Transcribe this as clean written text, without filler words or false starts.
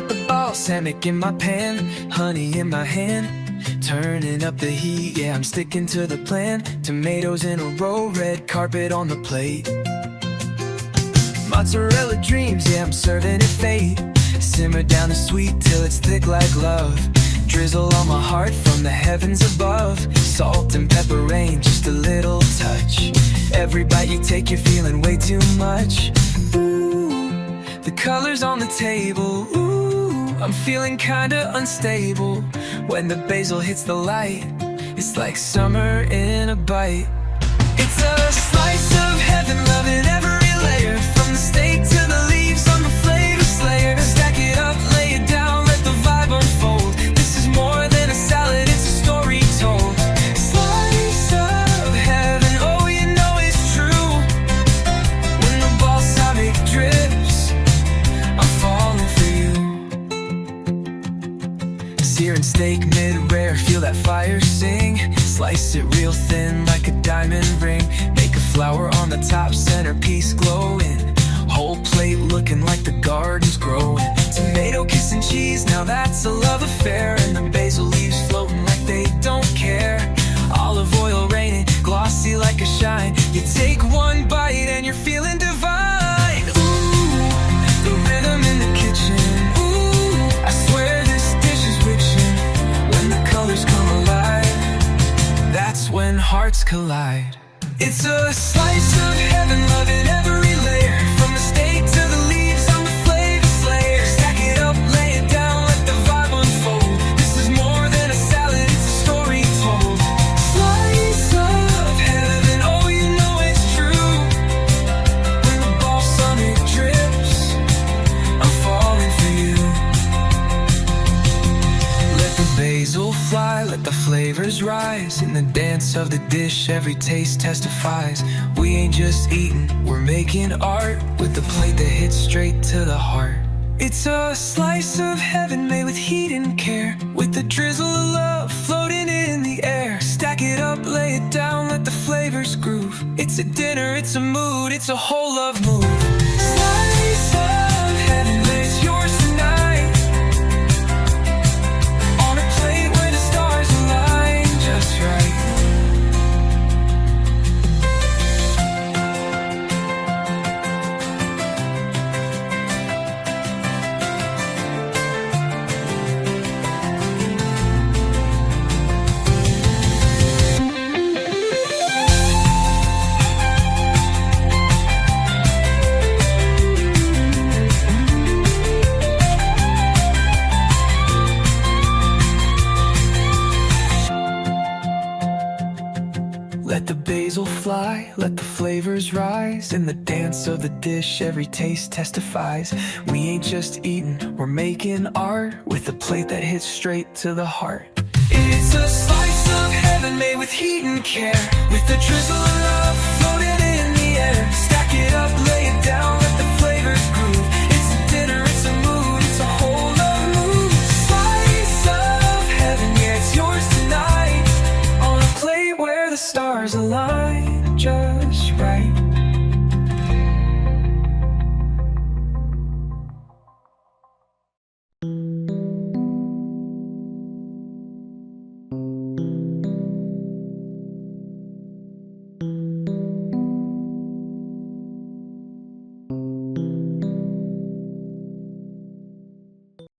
got the balsamic in my pan, honey in my hand, turning up the heat, yeah, I'm sticking to the plan. Tomatoes in a row, red carpet on the plate. Mozzarella dreams, yeah, I'm serving it fate. Simmer down the sweet till it's thick like love. Drizzle on my heart from the heavens above. Salt and pepper rain, just a little touch. Every bite you take, you're feeling way too much. Ooh, the colors on the table. Ooh, I'm feeling kinda unstable. When the basil hits the light, it's like summer in a bite. It's a slice of heaven, loving every layer. From the steak to the leaves on the flavor slayer. Stack it up, lay it down, let the vibe unfold. This is more than a salad, it's a story told. Slice of heaven, oh you know it's true. When the balsamic drips, I'm falling for you. Searing steak mid-rare, feel that fire sing. Slice it real thin like a diamond ring. Make a flower on the top, centerpiece glowing. Whole plate looking like the garden's growing. Tomato kissing cheese, now that's a love affair. And the basil leaves floating like they don't care. Olive oil raining, glossy like a shine. You take one bite and you're feeling divine. Ooh, the rhythm in the kitchen. Ooh, I swear this dish is witching. When the colors come alive, that's when hearts collide. It's a slice of heaven, loving every layer. From the steak to the leaves on the flavor slayer. Stack it up, lay it down, let the vibe unfold. This is more than a salad, it's a story told. Slice of heaven, oh you know it's true. When the balsamic drips, I'm falling for you. Let the basil fly, let the flavors rise. In the dance of the dish, every taste testifies. We ain't just eating, we're making art. With the plate that hits straight to the heart. It's a slice of heaven made with heat and care. With the drizzle of love floating in the air. Stack it up, lay it down, let the flavors groove. It's a dinner, it's a mood, it's a whole love move. Slice of heaven, it's yours tonight. On a plate where the stars align just right. Let the basil fly, let the flavors rise. In the dance of the dish, every taste testifies. We ain't just eating, we're making art. With a plate that hits straight to the heart. It's a slice of heaven made with heat and care. With the drizzle of love floating in the air. Stack it up, lay it down.